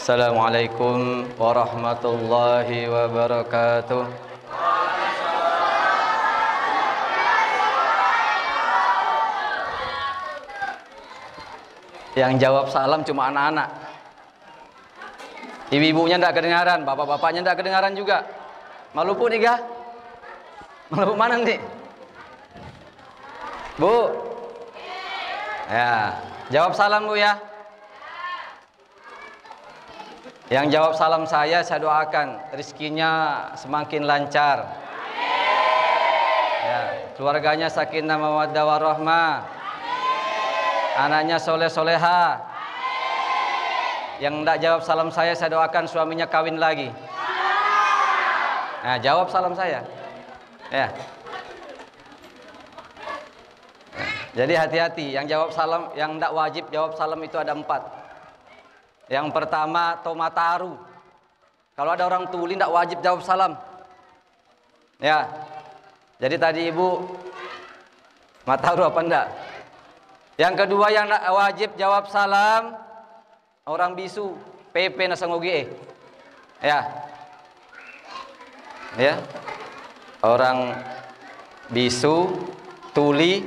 Assalamualaikum warahmatullahi wabarakatuh. Yang jawab salam cuma anak-anak. Ibu-ibunya tidak kedengaran, bapak-bapaknya tidak kedengaran juga. Maluku nih kah? Maluku mana nih? Bu? Ya, jawab salam Bu ya. Yang jawab salam saya doakan rezekinya semakin lancar. Ya, keluarganya sakinah mawaddah warahmah. Anaknya soleh soleha. Yang tidak jawab salam saya doakan suaminya kawin lagi. Nah, jawab salam saya. Ya. Jadi hati-hati. Yang jawab salam, yang tidak wajib jawab salam itu ada 4. Yang pertama tomataru. Kalau ada orang tuli tidak wajib jawab salam. Ya. Jadi tadi ibu mataru apa enggak? Yang kedua yang tidak wajib jawab salam orang bisu, PP nasangogi. Ya. Ya. Orang bisu, tuli,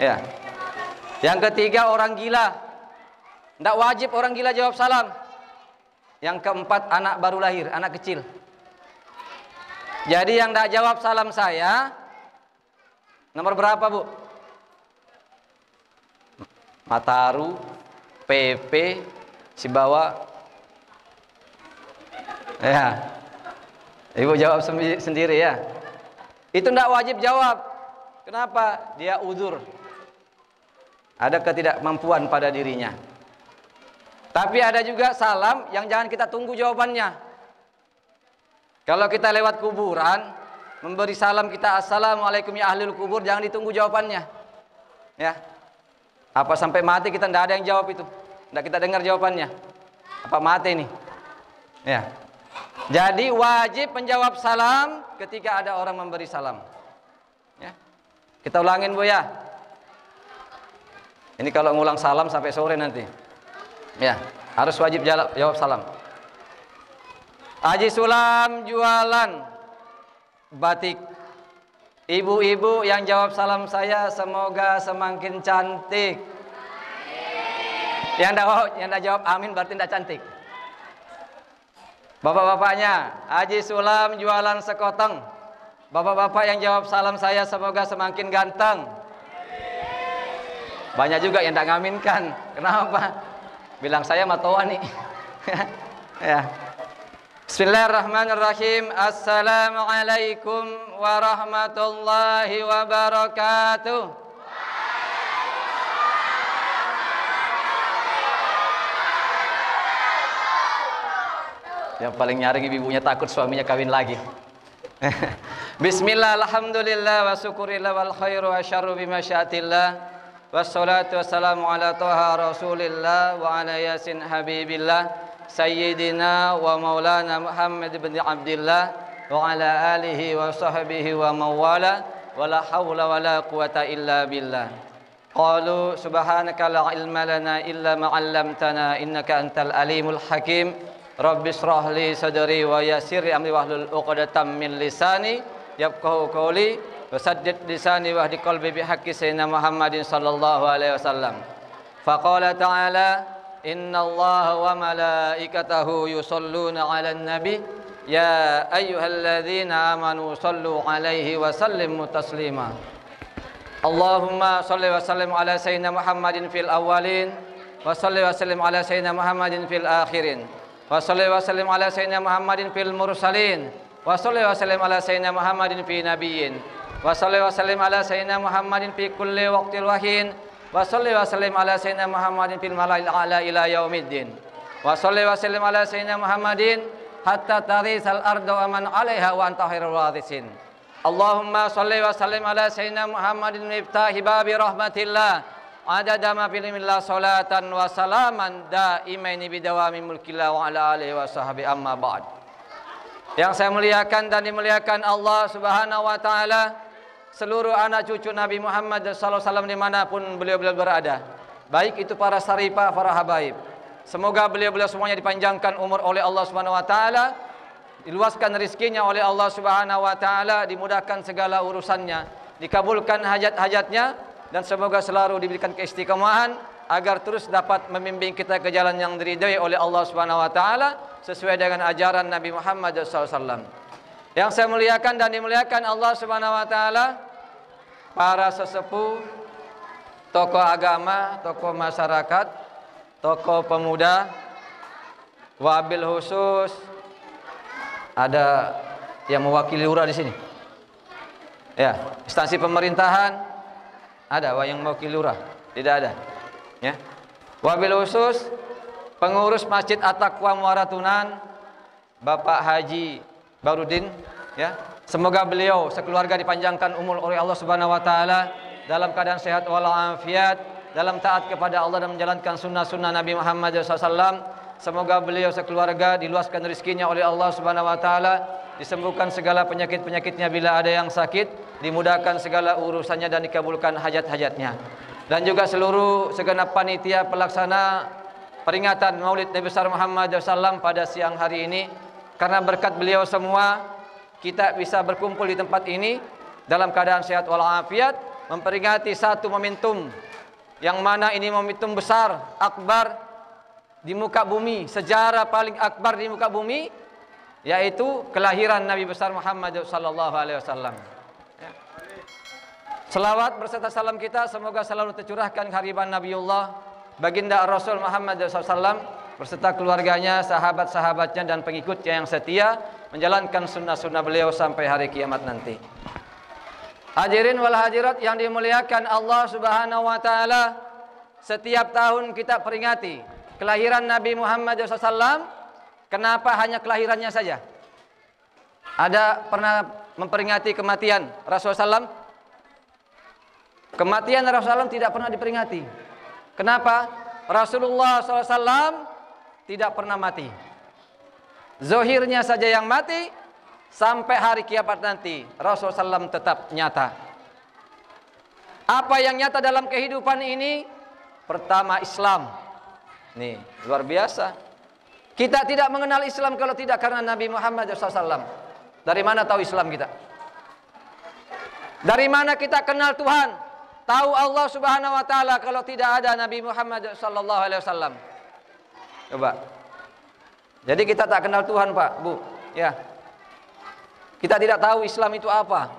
ya. Yang ketiga orang gila. Tidak wajib orang gila jawab salam. Yang keempat anak baru lahir, anak kecil. Jadi yang tidak jawab salam saya nomor berapa Bu? Mataru, PP, Sibawa. Ya. Ibu jawab sendiri ya. Itu tidak wajib jawab. Kenapa? Dia uzur. Ada ketidakmampuan pada dirinya. Tapi ada juga salam yang jangan kita tunggu jawabannya. Kalau kita lewat kuburan, memberi salam kita assalamualaikum ya ahlul kubur, jangan ditunggu jawabannya. Ya. Apa sampai mati kita tidak ada yang jawab itu. Tidak kita dengar jawabannya. Apa mati ini? Ya. Jadi wajib menjawab salam ketika ada orang memberi salam. Ya. Kita ulangin Bu ya. Ini kalau ngulang salam sampai sore nanti. Ya, harus wajib jawab salam. Haji Sulam jualan batik. Ibu-ibu yang jawab salam saya semoga semakin cantik. Yang tidak jawab amin berarti tidak cantik. Bapak-bapaknya, Haji Sulam jualan sekoteng. Bapak-bapak yang jawab salam saya semoga semakin ganteng. Banyak juga yang tidak ngaminkan. Kenapa? Bilang saya matoa nih. Ya. Bismillahirrahmanirrahim. Assalamualaikum warahmatullahi wabarakatuh. Yang paling nyaring ibunya takut suaminya kawin lagi. Bismillah, alhamdulillah, wa syukurillah, wal khairu wa syarru bimasyiatillah. Wassalatu wassalamu ala toha rasulillah wa ala yasin habibillah sayyidina wa maulana Muhammad bin Abdillah wa ala alihi wa sahbihi wa mawala wa la hawla wa la quwata illa billah. Qalu subhanaka la ilma lana illa ma'allamtana innaka antal alimul hakim. Rabbi shrah li sadri wa yassir li amri wahlul 'uqdatam min lisani yafqahu qawli wasaddid lisani wahdi qalbi bihaqqi sayyidina Muhammadin sallallahu alaihi wasallam. Faqala ta'ala innallaha wa malaikatahu yusholluna 'alan nabi ya ayyuhalladzina amanu shallu 'alaihi wa sallimu taslima. Allahumma shalli wa sallim ala sayyidina Muhammadin fil awwalin wa shalli wa sallim ala sayyidina Muhammadin fil akhirin wa shalli wa sallim ala sayyidina Muhammadin fil mursalin wa shalli wa sallim ala sayyidina Muhammadin fi nabiyyin wa salli wa sallim ala sayyidina Muhammadin fi kulli waqtil wahin wa salli wa sallim ala sayyidina Muhammadin fil mala'il a'la ila yaumiddin wa salli wa sallim ala sayyidina Muhammadin hatta tarisal ardu wa man 'alaiha wa anta khairul warithin. Allahumma salli wa sallim ala sayyidina Muhammadin miftahi babi rahmatillah adada ma fil ilmillah salatan wa salaman daimaini bidawami mulkillah wa ala alihi wa sahbihi amma ba'd. Yang saya muliakan dan dimuliakan Allah Subhanahu wa taala, seluruh anak cucu Nabi Muhammad sallallahu alaihi wasallam dimanapun beliau berada, baik itu para saripah, para habaib, Semoga beliau-beliau semuanya dipanjangkan umur oleh Allah Subhanahu wa taala, diluaskan rezekinya oleh Allah Subhanahu wa taala, dimudahkan segala urusannya, dikabulkan hajat-hajatnya, dan semoga selalu diberikan keistiqomahan agar terus dapat membimbing kita ke jalan yang diridhai oleh Allah Subhanahu wa taala sesuai dengan ajaran Nabi Muhammad SAW. Yang saya muliakan dan dimuliakan Allah Subhanahu wa taala, para sesepuh, tokoh agama, tokoh masyarakat, tokoh pemuda, wabil khusus, ada yang mewakili lurah di sini. Ya, instansi pemerintahan ada yang mewakili lurah? Tidak ada. Ya. Wabil khusus pengurus Masjid At-Taqwa Muaratunan, Bapak Haji Barudin, ya. Semoga beliau sekeluarga dipanjangkan umur oleh Allah Subhanahu wa taala dalam keadaan sehat walafiat, dalam taat kepada Allah dan menjalankan sunnah-sunnah Nabi Muhammad SAW. Semoga beliau sekeluarga diluaskan rezekinya oleh Allah Subhanahu wa taala, disembuhkan segala penyakit-penyakitnya bila ada yang sakit, dimudahkan segala urusannya dan dikabulkan hajat-hajatnya. Dan juga seluruh segenap panitia pelaksana peringatan Maulid Nabi besar Muhammad SAW pada siang hari ini. Karena berkat beliau semua kita bisa berkumpul di tempat ini dalam keadaan sehat walafiat, memperingati satu momentum yang mana ini momentum besar, akbar di muka bumi, sejarah paling akbar di muka bumi, yaitu kelahiran Nabi besar Muhammad sallallahu alaihi wasallam. Selawat berserta salam kita semoga selalu tercurahkan kehadiran Nabiullah baginda Rasul Muhammad SAW berserta keluarganya, sahabat-sahabatnya dan pengikutnya yang setia menjalankan sunnah-sunnah beliau sampai hari kiamat nanti. Hadirin wal hadirat yang dimuliakan Allah Subhanahu wa taala, setiap tahun kita peringati kelahiran Nabi Muhammad SAW. Kenapa hanya kelahirannya saja? Ada pernah memperingati kematian Rasulullah SAW? Kematian Rasulullah SAW tidak pernah diperingati. Kenapa? Rasulullah SAW tidak pernah mati. Zohirnya saja yang mati, sampai hari kiamat nanti Rasulullah SAW tetap nyata. Apa yang nyata dalam kehidupan ini? Pertama, Islam. Nih, luar biasa. Kita tidak mengenal Islam kalau tidak karena Nabi Muhammad SAW. Dari mana tahu Islam kita? Dari mana kita kenal Tuhan? Tahu Allah Subhanahu wa taala kalau tidak ada Nabi Muhammad sallallahu alaihi wasallam. Coba. Jadi kita tak kenal Tuhan, Pak, Bu, ya. Kita tidak tahu Islam itu apa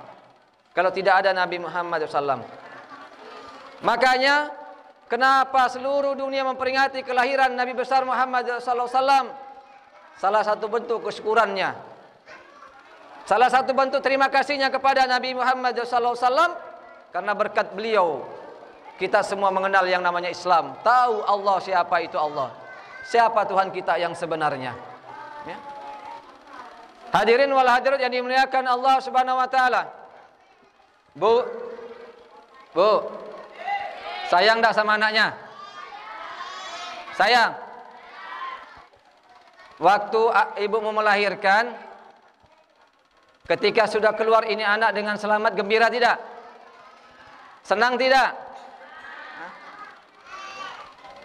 kalau tidak ada Nabi Muhammad SAW. Makanya kenapa seluruh dunia memperingati kelahiran Nabi besar Muhammad SAW? Salah satu bentuk kesyukurannya, salah satu bentuk terima kasihnya kepada Nabi Muhammad SAW, karena berkat beliau kita semua mengenal yang namanya Islam, tahu Allah siapa itu Allah, siapa Tuhan kita yang sebenarnya. Ya. Hadirin wal hadirat yang dimuliakan Allah Subhanahu wa taala. Bu, sayang enggak sama anaknya? Sayang. Waktu ibu mau melahirkan, ketika sudah keluar ini anak dengan selamat, gembira tidak? Senang tidak?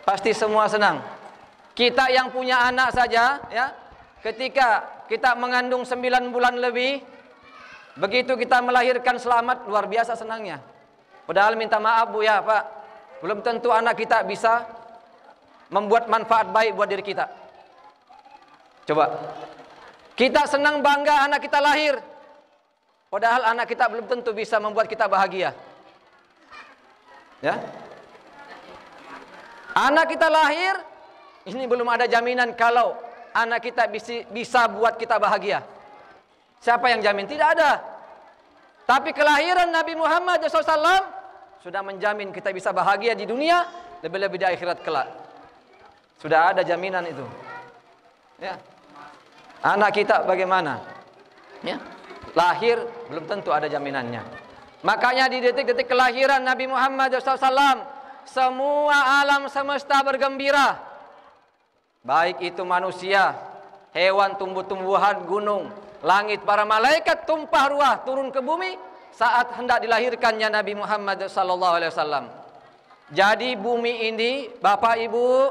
Pasti semua senang. Kita yang punya anak saja, ya, ketika kita mengandung 9 bulan lebih, begitu kita melahirkan selamat, luar biasa senangnya. Padahal minta maaf Bu ya Pak, belum tentu anak kita bisa membuat manfaat baik buat diri kita. Coba, kita senang bangga anak kita lahir, padahal anak kita belum tentu bisa membuat kita bahagia. Ya, anak kita lahir, ini belum ada jaminan kalau anak kita bisa buat kita bahagia. Siapa yang jamin? Tidak ada. Tapi kelahiran Nabi Muhammad SAW sudah menjamin kita bisa bahagia di dunia, lebih-lebih di akhirat kelak. Sudah ada jaminan itu. Ya. Anak kita bagaimana? Ya. Lahir belum tentu ada jaminannya. Makanya di detik-detik kelahiran Nabi Muhammad SAW, semua alam semesta bergembira. Baik itu manusia, hewan, tumbuh-tumbuhan, gunung, langit, para malaikat tumpah ruah turun ke bumi saat hendak dilahirkannya Nabi Muhammad SAW. Jadi bumi ini, Bapak Ibu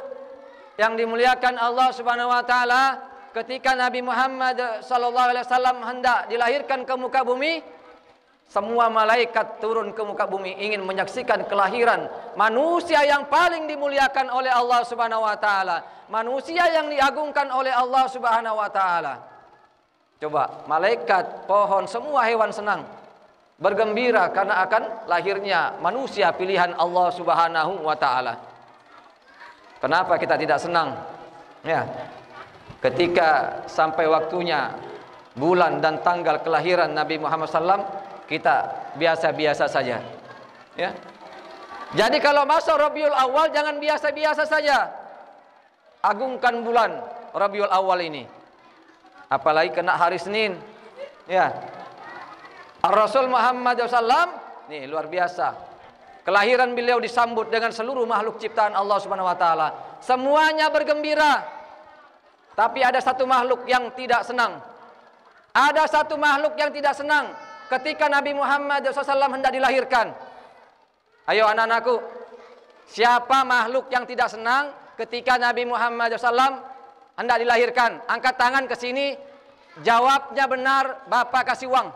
yang dimuliakan Allah Subhanahu wa taala, ketika Nabi Muhammad sallallahu alaihi wasallam hendak dilahirkan ke muka bumi, semua malaikat turun ke muka bumi ingin menyaksikan kelahiran manusia yang paling dimuliakan oleh Allah Subhanahu wa taala, manusia yang diagungkan oleh Allah Subhanahu wa taala. Coba, malaikat, pohon, semua hewan senang, bergembira karena akan lahirnya manusia pilihan Allah Subhanahu wa taala. Kenapa kita tidak senang? Ya. Ketika sampai waktunya bulan dan tanggal kelahiran Nabi Muhammad SAW, kita biasa-biasa saja. Ya. Jadi kalau masuk Rabiul Awal jangan biasa-biasa saja. Agungkan bulan Rabiul Awal ini. Apalagi kena hari Senin. Ya. Rasul Muhammad SAW, nih luar biasa. Kelahiran beliau disambut dengan seluruh makhluk ciptaan Allah Subhanahu wa taala. Semuanya bergembira. Tapi ada satu makhluk yang tidak senang. Ada satu makhluk yang tidak senang ketika Nabi Muhammad SAW hendak dilahirkan. Ayo anak-anakku, siapa makhluk yang tidak senang ketika Nabi Muhammad SAW hendak dilahirkan? Angkat tangan ke sini. Jawabnya benar, Bapak kasih uang.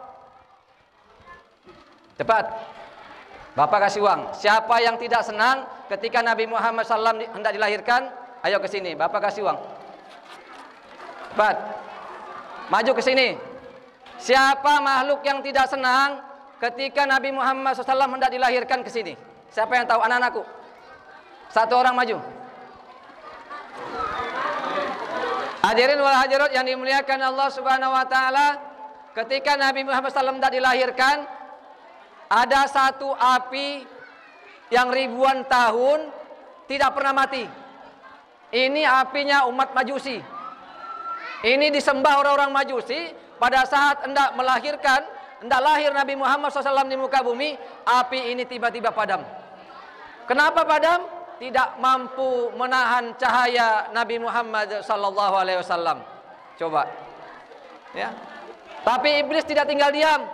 Cepat. Bapak kasih uang. Siapa yang tidak senang ketika Nabi Muhammad SAW hendak dilahirkan? Ayo ke sini, Bapak kasih uang. Cepat. Maju ke sini. Siapa makhluk yang tidak senang ketika Nabi Muhammad SAW hendak dilahirkan? Ke sini. Siapa yang tahu, anak-anakku? Satu orang maju. Hadirin wal hadirat yang dimuliakan Allah Subhanahu wa taala, ketika Nabi Muhammad SAW hendak dilahirkan, ada satu api yang ribuan tahun tidak pernah mati. Ini apinya umat Majusi. Ini disembah orang-orang Majusi. Pada saat hendak melahirkan, hendak lahir Nabi Muhammad SAW di muka bumi, api ini tiba-tiba padam. Kenapa padam? Tidak mampu menahan cahaya Nabi Muhammad SAW. Coba, ya. Tapi iblis tidak tinggal diam.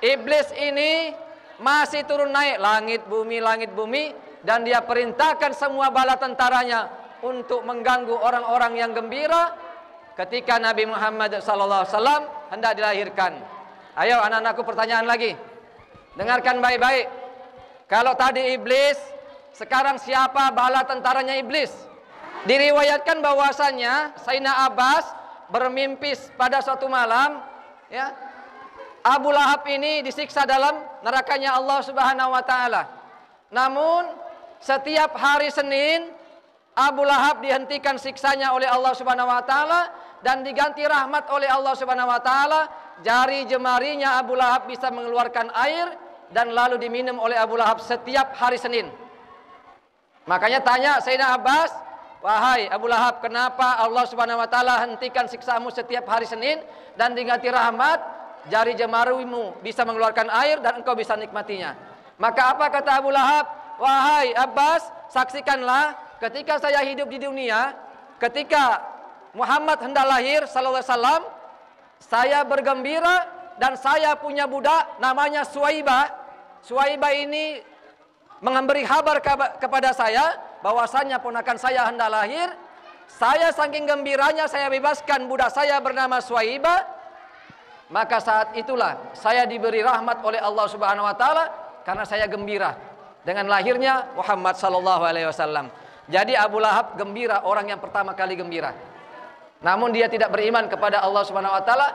Iblis ini masih turun naik langit bumi, dan dia perintahkan semua bala tentaranya untuk mengganggu orang-orang yang gembira ketika Nabi Muhammad SAW hendak dilahirkan. Ayo anak-anakku, pertanyaan lagi. Dengarkan baik-baik. Kalau tadi iblis, sekarang siapa bala tentaranya iblis? Diriwayatkan bahwasannya Sayyidina Abbas bermimpi pada suatu malam, ya, Abu Lahab ini disiksa dalam nerakanya Allah Subhanahu wa taala. Namun setiap hari Senin Abu Lahab dihentikan siksanya oleh Allah Subhanahu wa taala dan diganti rahmat oleh Allah Subhanahu wa taala. Jari jemarinya Abu Lahab bisa mengeluarkan air dan lalu diminum oleh Abu Lahab setiap hari Senin. Makanya tanya Sayyidina Abbas, wahai Abu Lahab, kenapa Allah Subhanahu wa taala hentikan siksamu setiap hari Senin dan diganti rahmat? Jari jemarimu bisa mengeluarkan air dan engkau bisa nikmatinya. Maka apa kata Abu Lahab? Wahai Abbas, saksikanlah ketika saya hidup di dunia, ketika Muhammad hendak lahir sallallahu alaihi wasallam, saya bergembira dan saya punya budak namanya Suwaibah. Suwaibah ini memberi kabar kepada saya bahwasannya ponakan saya hendak lahir. Saya saking gembiranya saya bebaskan budak saya bernama Suwaibah. Maka saat itulah saya diberi rahmat oleh Allah Subhanahu wa taala karena saya gembira dengan lahirnya Muhammad sallallahu alaihi wasallam. Jadi Abu Lahab gembira, orang yang pertama kali gembira. Namun dia tidak beriman kepada Allah Subhanahu wa taala,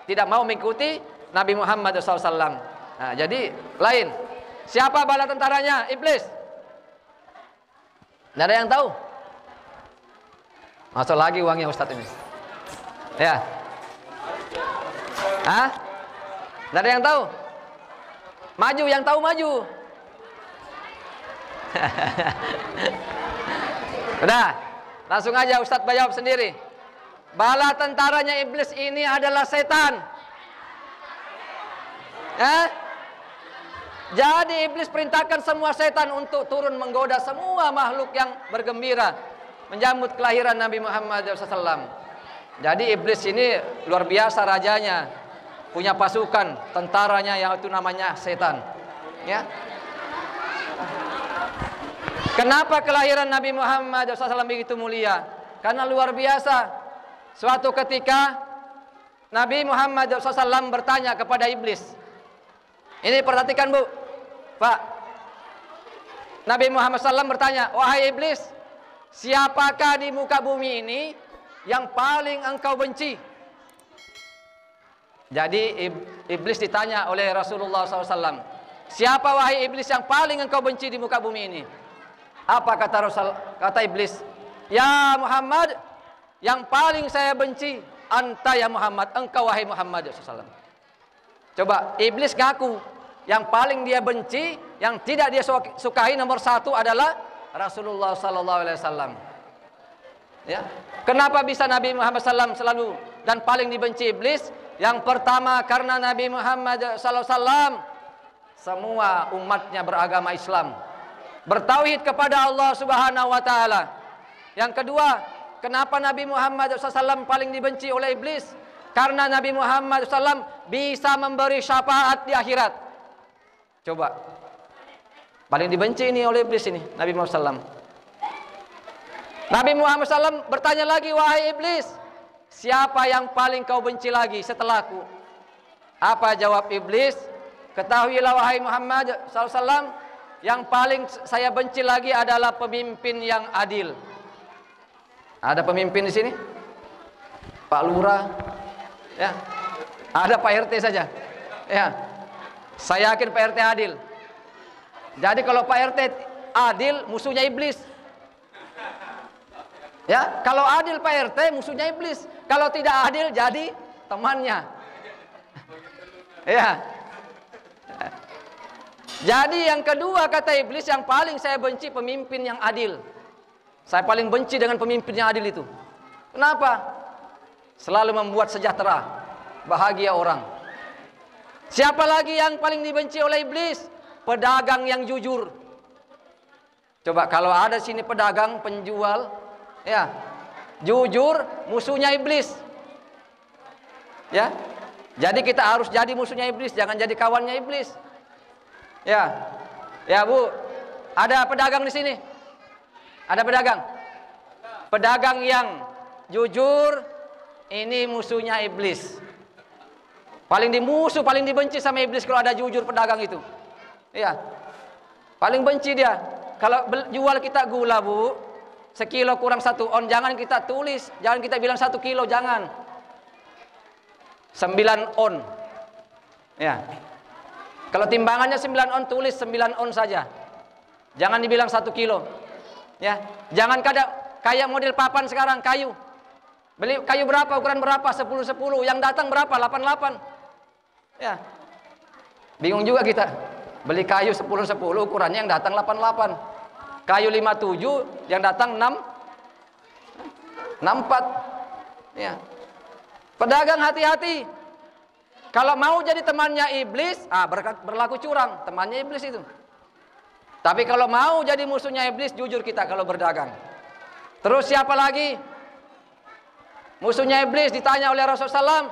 tidak mau mengikuti Nabi Muhammad SAW. Nah, jadi lain. Siapa bala tentaranya? Iblis. Tidak ada yang tahu. Masuk lagi uangnya Ustadz ini. Ya. Hah? Tidak ada yang tahu. Maju, yang tahu maju. Udah, langsung aja Ustadz jawab sendiri. Bala tentaranya iblis ini adalah setan. Jadi iblis perintahkan semua setan untuk turun menggoda semua makhluk yang bergembira menyambut kelahiran Nabi Muhammad SAW. Jadi iblis ini luar biasa rajanya, punya pasukan tentaranya yang itu namanya setan. Ya. Kenapa kelahiran Nabi Muhammad SAW begitu mulia? Karena luar biasa. Suatu ketika Nabi Muhammad SAW bertanya kepada iblis. Ini perhatikan Bu, Pak. Nabi Muhammad SAW bertanya, wahai iblis, siapakah di muka bumi ini yang paling engkau benci? Jadi iblis ditanya oleh Rasulullah SAW, siapa wahai iblis yang paling engkau benci di muka bumi ini? Apa kata iblis? Ya Muhammad, yang paling saya benci anta ya Muhammad, engkau wahai Muhammad SAW. Coba iblis ngaku yang paling dia benci, yang tidak dia sukai nomor satu adalah Rasulullah SAW. Ya, kenapa bisa Nabi Muhammad SAW selalu dan paling dibenci iblis? Yang pertama karena Nabi Muhammad SAW semua umatnya beragama Islam, bertauhid kepada Allah Subhanahu wa taala. Yang kedua, kenapa Nabi Muhammad SAW paling dibenci oleh iblis? Karena Nabi Muhammad SAW bisa memberi syafaat di akhirat. Coba, paling dibenci ini oleh iblis ini Nabi Muhammad SAW. Nabi Muhammad SAW bertanya lagi, wahai iblis, siapa yang paling kau benci lagi setelahku? Apa jawab iblis? Ketahuilah wahai Muhammad SAW, yang paling saya benci lagi adalah pemimpin yang adil. Ada pemimpin di sini? Pak Lurah, ya. Ada Pak RT saja, ya. Saya yakin Pak RT adil. Jadi kalau Pak RT adil, musuhnya iblis. Ya, kalau adil Pak RT, musuhnya iblis. Kalau tidak adil, jadi temannya. Ya. Jadi yang kedua kata iblis, yang paling saya benci pemimpin yang adil. Saya paling benci dengan pemimpin yang adil itu. Kenapa? Selalu membuat sejahtera, bahagia orang. Siapa lagi yang paling dibenci oleh iblis? Pedagang yang jujur. Coba kalau ada sini pedagang, penjual, ya, jujur, musuhnya iblis. Ya. Jadi kita harus jadi musuhnya iblis, jangan jadi kawannya iblis. Ya. Ya, Bu. Ada pedagang di sini? Ada pedagang? Pedagang yang jujur, ini musuhnya iblis. Paling dimusuh, paling dibenci sama iblis kalau ada jujur pedagang itu. Iya. Paling benci dia. Kalau jual kita gula, Bu, sekilo kurang 1 on, jangan kita tulis, jangan kita bilang 1 kilo, jangan. 9 on. Ya. Kalau timbangannya 9 on, tulis 9 on saja. Jangan dibilang 1 kilo. Ya. Jangan kayak model papan sekarang, kayu. Beli kayu berapa, ukuran berapa? 10-10. Yang datang berapa? 88. Ya. Bingung juga kita. Beli kayu 10-10, ukurannya yang datang 88. Kayu 57, yang datang 64. Ya. Pedagang hati-hati. Kalau mau jadi temannya iblis, berlaku curang, temannya iblis itu. Tapi kalau mau jadi musuhnya iblis, jujur kita kalau berdagang. Terus siapa lagi? Musuhnya iblis ditanya oleh Rasulullah SAW,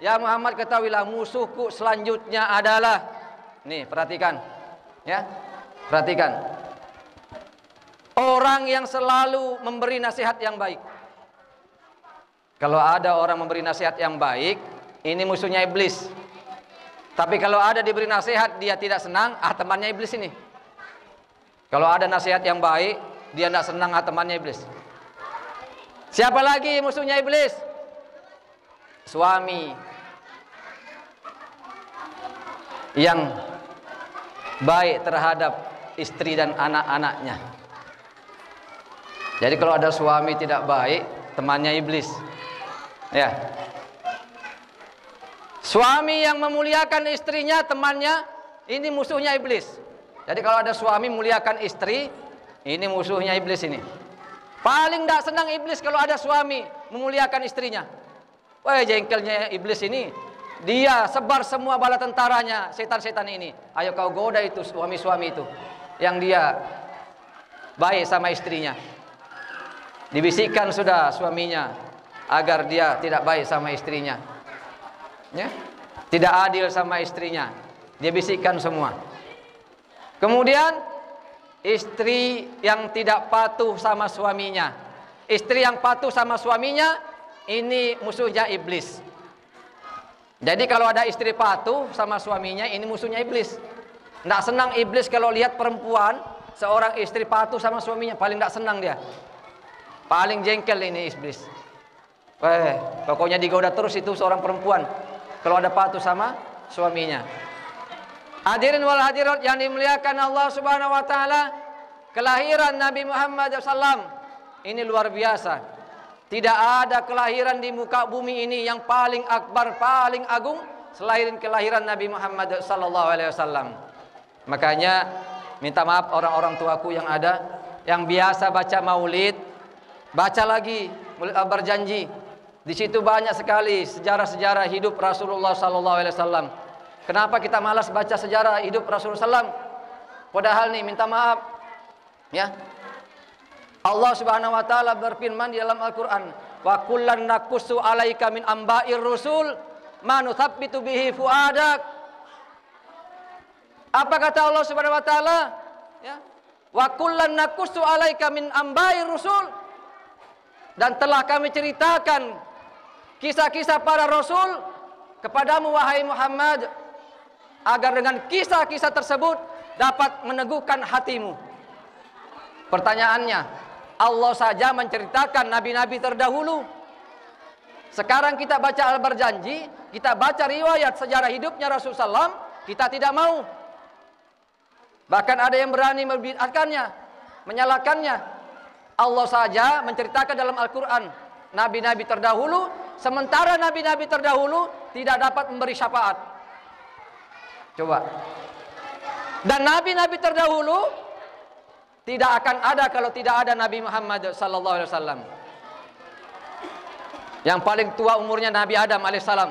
ya Muhammad, ketahuilah musuhku selanjutnya adalah, nih perhatikan, ya, perhatikan, orang yang selalu memberi nasihat yang baik. Kalau ada orang memberi nasihat yang baik, ini musuhnya iblis. Tapi kalau ada diberi nasihat dia tidak senang, temannya iblis ini. Kalau ada nasihat yang baik, dia tidak senang, temannya iblis. Siapa lagi musuhnya iblis? Suami yang baik terhadap istri dan anak-anaknya. Jadi kalau ada suami tidak baik, temannya iblis. Ya. Suami yang memuliakan istrinya, temannya, ini musuhnya iblis. Jadi kalau ada suami memuliakan istri, ini musuhnya iblis ini. Paling tidak senang iblis kalau ada suami memuliakan istrinya. Wah, jengkelnya iblis ini. Dia sebar semua bala tentaranya, setan-setan ini. Ayo kau goda itu suami-suami itu, yang dia baik sama istrinya. Dibisikkan sudah suaminya agar dia tidak baik sama istrinya, ya, tidak adil sama istrinya. Dia bisikkan semua. Kemudian istri yang tidak patuh sama suaminya. Istri yang patuh sama suaminya ini musuhnya iblis. Jadi kalau ada istri patuh sama suaminya, ini musuhnya iblis. Tidak senang iblis kalau lihat perempuan, seorang istri patuh sama suaminya, paling tidak senang dia. Paling jengkel ini iblis. Pokoknya digoda terus itu seorang perempuan kalau ada patuh sama suaminya. Hadirin wal hadirat yang dimuliakan Allah Subhanahu wa taala, kelahiran Nabi Muhammad SAW ini luar biasa. Tidak ada kelahiran di muka bumi ini yang paling akbar, paling agung selain kelahiran Nabi Muhammad SAW. Makanya minta maaf orang-orang tuaku yang ada yang biasa baca maulid, baca lagi maulid berjanji. Di situ banyak sekali sejarah-sejarah hidup Rasulullah SAW. Kenapa kita malas baca sejarah hidup Rasulullah SAW? Padahal nih minta maaf, ya. Allah Subhanahu wa taala berfirman di dalam Al-Qur'an, "Wa kullan naqussu 'alaika min amba'ir rusul ma nuthabbitu bihi fuadak." Apa kata Allah Subhanahu wa taala? Ya. Wa kullan naqussu 'alaika min amba'ir rusul. Dan telah kami ceritakan kisah-kisah para rasul kepadamu wahai Muhammad, agar dengan kisah-kisah tersebut dapat meneguhkan hatimu. Pertanyaannya, Allah saja menceritakan nabi-nabi terdahulu. Sekarang kita baca Al-Berjanji, kita baca riwayat sejarah hidupnya Rasulullah SAW, kita tidak mau. Bahkan ada yang berani membid'ahkannya, menyalahkannya. Allah saja menceritakan dalam Al-Quran nabi-nabi terdahulu, sementara nabi-nabi terdahulu tidak dapat memberi syafaat. Coba. Dan nabi-nabi terdahulu tidak akan ada kalau tidak ada Nabi Muhammad sallallahu alaihi wasallam. Yang paling tua umurnya Nabi Adam alaihissalam,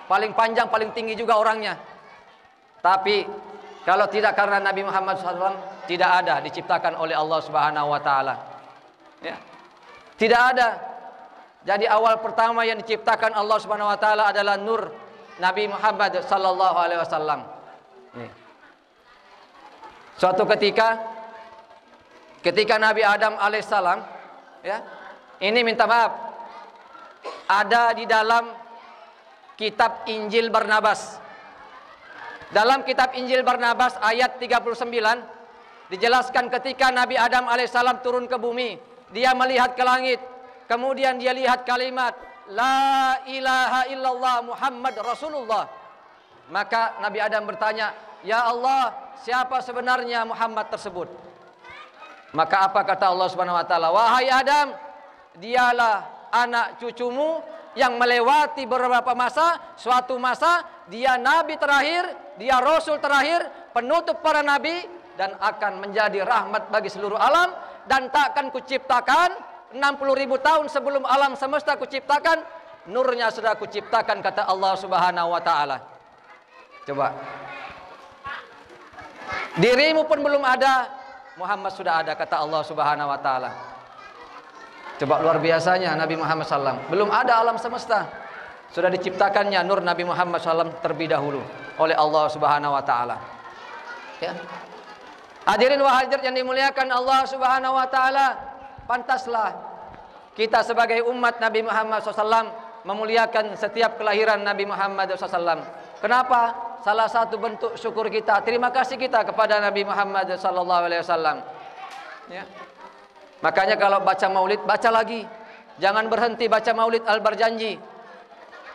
paling panjang, paling tinggi juga orangnya. Tapi kalau tidak karena Nabi Muhammad SAW, tidak ada diciptakan oleh Allah Subhanahu wa taala. Ya. Tidak ada. Jadi awal pertama yang diciptakan Allah Subhanahu wa taala adalah nur Nabi Muhammad sallallahu alaihi wasallam. Suatu ketika Nabi Adam alaihissalam, ya, ini minta maaf, ada di dalam kitab Injil Barnabas. Dalam kitab Injil Barnabas ayat 39 dijelaskan ketika Nabi Adam alaihissalam turun ke bumi, dia melihat ke langit, kemudian dia lihat kalimat La ilaha illallah Muhammad Rasulullah. Maka Nabi Adam bertanya, "Ya Allah, siapa sebenarnya Muhammad tersebut?" Maka apa kata Allah Subhanahu wa taala? "Wahai Adam, dialah anak cucumu yang melewati beberapa masa, suatu masa dia nabi terakhir, dia rasul terakhir, penutup para nabi, dan akan menjadi rahmat bagi seluruh alam, dan takkan kuciptakan 60.000 tahun sebelum alam semesta kuciptakan, nurnya sudah kuciptakan," kata Allah Subhanahu wa taala. Coba. Dirimu pun belum ada, Muhammad sudah ada, kata Allah Subhanahu wa taala. Coba luar biasanya Nabi Muhammad SAW. Belum ada alam semesta, sudah diciptakannya nur Nabi Muhammad SAW terlebih dahulu oleh Allah Subhanahu wa taala. Ya. Hadirin wa hadirat yang dimuliakan Allah Subhanahu wa taala, pantaslah kita sebagai umat Nabi Muhammad SAW memuliakan setiap kelahiran Nabi Muhammad SAW. Kenapa? Salah satu bentuk syukur kita, terima kasih kita kepada Nabi Muhammad SAW. Ya. Makanya kalau baca maulid, baca lagi. Jangan berhenti baca maulid Al-Berjanji.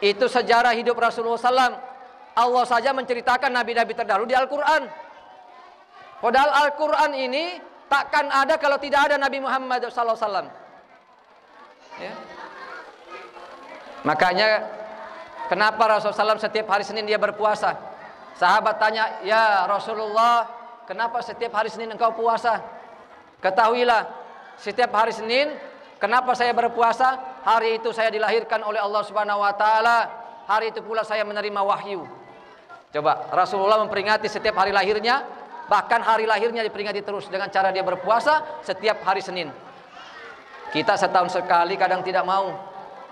Itu sejarah hidup Rasulullah SAW. Allah saja menceritakan nabi-nabi terdahulu di Al-Quran. Padahal Al-Quran ini takkan ada kalau tidak ada Nabi Muhammad SAW. Ya. Makanya kenapa Rasulullah SAW setiap hari Senin dia berpuasa? Sahabat tanya, "Ya Rasulullah, kenapa setiap hari Senin engkau puasa?" Ketahuilah, setiap hari Senin, kenapa saya berpuasa? Hari itu saya dilahirkan oleh Allah Subhanahu wa taala. Hari itu pula saya menerima wahyu. Coba, Rasulullah memperingati setiap hari lahirnya, bahkan hari lahirnya diperingati terus dengan cara dia berpuasa setiap hari Senin. Kita setahun sekali kadang tidak mau.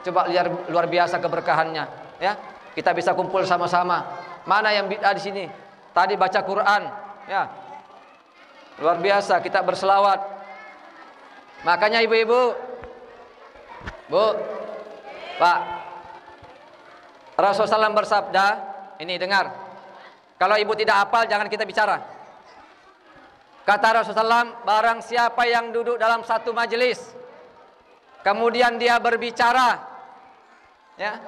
Coba lihat luar biasa keberkahannya, ya. Kita bisa kumpul sama-sama. Mana yang bid'ah di sini? Tadi baca Quran, ya. Luar biasa kita berselawat. Makanya ibu-ibu, Bu, Pak, Rasulullah SAW bersabda, ini dengar. Kalau ibu tidak hafal jangan kita bicara. Kata Rasulullah SAW, barang siapa yang duduk dalam satu majelis, kemudian dia berbicara, ya,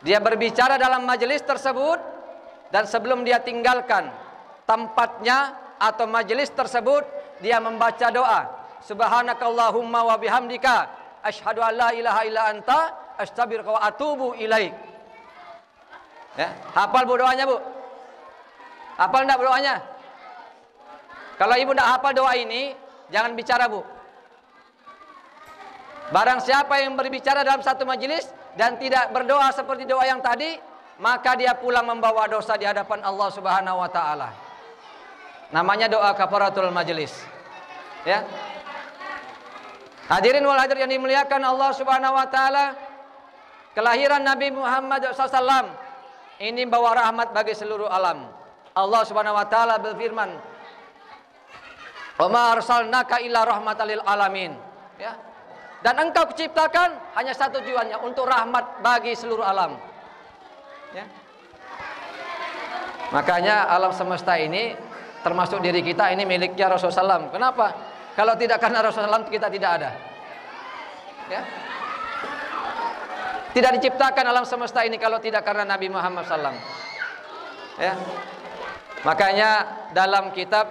dia berbicara dalam majelis tersebut, dan sebelum dia tinggalkan tempatnya atau majelis tersebut, dia membaca doa, Subhanakallahumma wa bihamdika, asyhadu an la ilaha illa anta, astaghfiruka wa atubu ilaik. Ya, hafal Bu doanya, Bu? Hafal enggak doanya? Kalau ibu enggak hafal doa ini, jangan bicara, Bu. Barang siapa yang berbicara dalam satu majelis dan tidak berdoa seperti doa yang tadi, maka dia pulang membawa dosa di hadapan Allah Subhanahu wa taala. Namanya doa kafaratul majelis. Ya. Hadirin wal hadirat yang dimuliakan Allah Subhanahu wa taala, kelahiran Nabi Muhammad SAW ini bawa rahmat bagi seluruh alam. Allah Subhanahu wa taala berfirman, "Wa ma arsalnaka illa rahmatan lil alamin." Ya. Dan engkau kuciptakan hanya satu tujuannya, untuk rahmat bagi seluruh alam. Ya. Makanya alam semesta ini termasuk diri kita ini miliknya Rasulullah SAW. Kenapa? Kalau tidak karena Rasulullah SAW kita tidak ada. Ya. Tidak diciptakan alam semesta ini kalau tidak karena Nabi Muhammad SAW. Ya. Makanya dalam kitab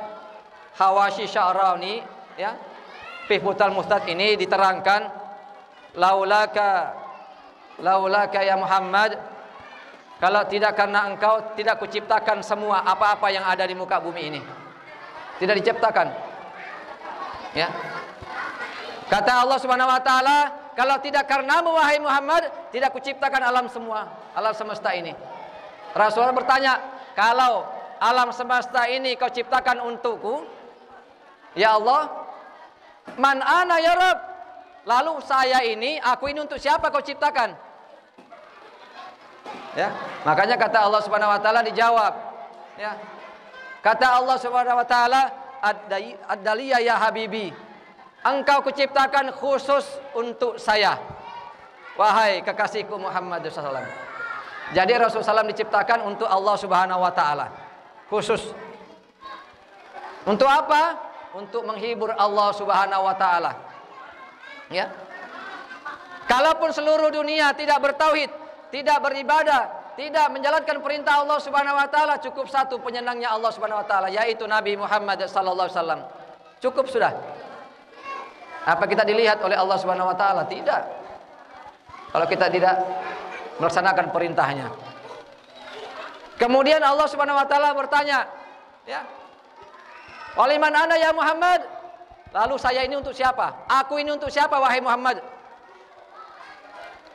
Hawashi Sya'rani, ya, Pihbutal Mustad ini diterangkan, laulaka ya Muhammad, kalau tidak karena engkau tidak kuciptakan semua apa-apa yang ada di muka bumi ini. Tidak diciptakan. Ya. Kata Allah Subhanahu wa taala, kalau tidak karenamu wahai Muhammad, tidak kuciptakan alam semua, alam semesta ini. Rasulullah bertanya, kalau alam semesta ini kau ciptakan untukku, ya Allah, man ana ya Rabb? Lalu saya ini, aku ini untuk siapa kau ciptakan? Ya, makanya kata Allah Subhanahu wa taala dijawab. Ya. Kata Allah Subhanahu wa taala, ad-daliya ya habibi. Engkau kuciptakan khusus untuk saya, wahai kekasihku Muhammad SAW. Jadi Rasulullah SAW diciptakan untuk Allah Subhanahu wa taala. Khusus. Untuk apa? Untuk menghibur Allah Subhanahu wa taala. Ya. Kalaupun seluruh dunia tidak bertauhid, tidak beribadah, tidak menjalankan perintah Allah Subhanahu wa taala, cukup satu penyenangnya Allah Subhanahu wa taala, yaitu Nabi Muhammad sallallahu alaihi wasallam. Cukup sudah. Apa kita dilihat oleh Allah Subhanahu wa taala? Tidak. Kalau kita tidak melaksanakan perintahnya. Kemudian Allah Subhanahu wa taala bertanya, ya. Waliman ana ya Muhammad? Lalu saya ini untuk siapa? Aku ini untuk siapa wahai Muhammad?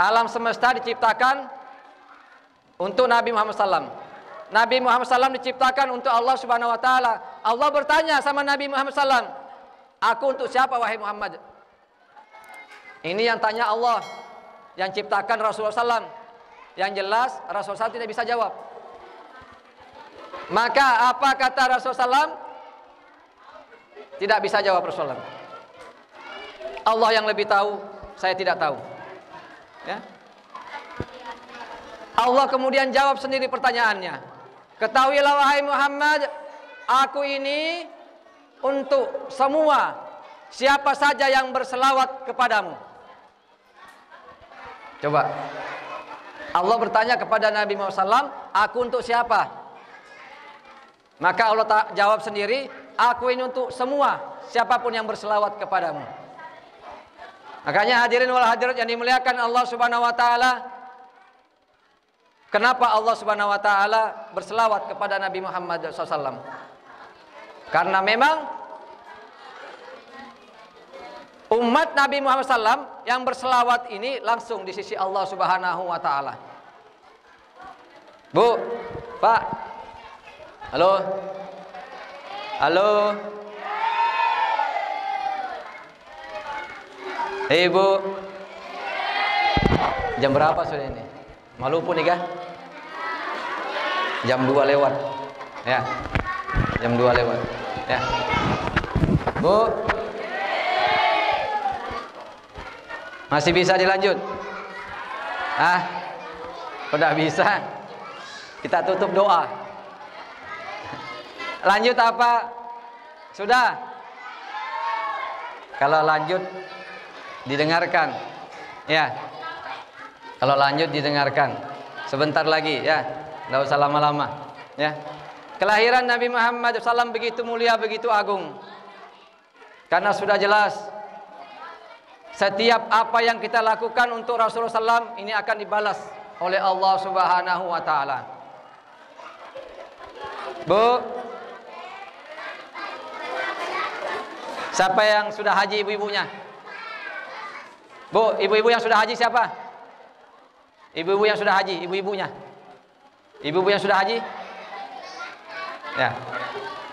Alam semesta diciptakan untuk Nabi Muhammad SAW. Nabi Muhammad SAW diciptakan untuk Allah Subhanahu wa taala. Allah bertanya sama Nabi Muhammad SAW, aku untuk siapa wahai Muhammad? Ini yang tanya Allah, yang ciptakan Rasulullah SAW. Yang jelas Rasulullah SAW tidak bisa jawab. Maka apa kata Rasulullah SAW? Tidak bisa jawab Rasulullah. Allah yang lebih tahu, saya tidak tahu. Ya. Allah kemudian jawab sendiri pertanyaannya. Ketahuilah wahai Muhammad, aku ini untuk semua siapa saja yang berselawat kepadamu. Coba. Allah bertanya kepada Nabi Muhammad SAW, aku untuk siapa? Maka Allah jawab sendiri, aku ini untuk semua siapapun yang berselawat kepadamu. Makanya hadirin wal hadirat yang dimuliakan Allah Subhanahu wa taala, kenapa Allah Subhanahu wa taala berselawat kepada Nabi Muhammad SAW? Karena memang umat Nabi Muhammad SAW yang berselawat ini langsung di sisi Allah Subhanahu wa taala. Bu, Pak. Halo. Halo. Hei Bu. Jam berapa sudah ini? Malu pun nih kah? Jam 2 lewat. Ya. Jam 2 lewat. Ya. Bu. Masih bisa dilanjut? Udah bisa. Kita tutup doa. Lanjut apa? Sudah? Kalau lanjut didengarkan. Ya. Kalau lanjut didengarkan. Sebentar lagi ya. Enggak usah lama-lama, ya. Kelahiran Nabi Muhammad SAW begitu mulia, begitu agung. Karena sudah jelas setiap apa yang kita lakukan untuk Rasulullah SAW ini akan dibalas oleh Allah Subhanahu wa taala. Bu, siapa yang sudah haji ibu-ibunya? Bu, ibu-ibu yang sudah haji siapa? Ibu-ibu yang sudah haji, ibu-ibunya. Ibu-ibu yang sudah haji? Ya.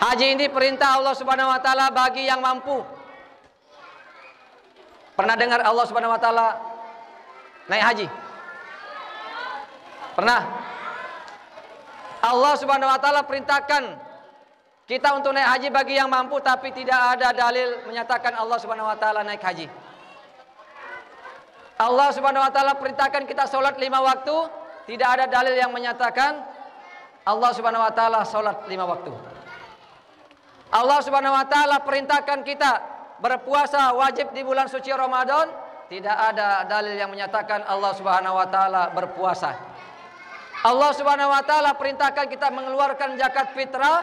Haji ini perintah Allah Subhanahu wa taala bagi yang mampu. Pernah dengar Allah Subhanahu wa taala naik haji? Pernah? Allah Subhanahu wa taala perintahkan kita untuk naik haji bagi yang mampu, tapi tidak ada dalil menyatakan Allah Subhanahu wa taala naik haji. Allah Subhanahu wa taala perintahkan kita sholat 5 waktu, tidak ada dalil yang menyatakan Allah Subhanahu wa taala sholat 5 waktu. Allah Subhanahu wa taala perintahkan kita berpuasa wajib di bulan suci Ramadan, tidak ada dalil yang menyatakan Allah Subhanahu wa taala berpuasa. Allah Subhanahu wa taala perintahkan kita mengeluarkan zakat fitrah,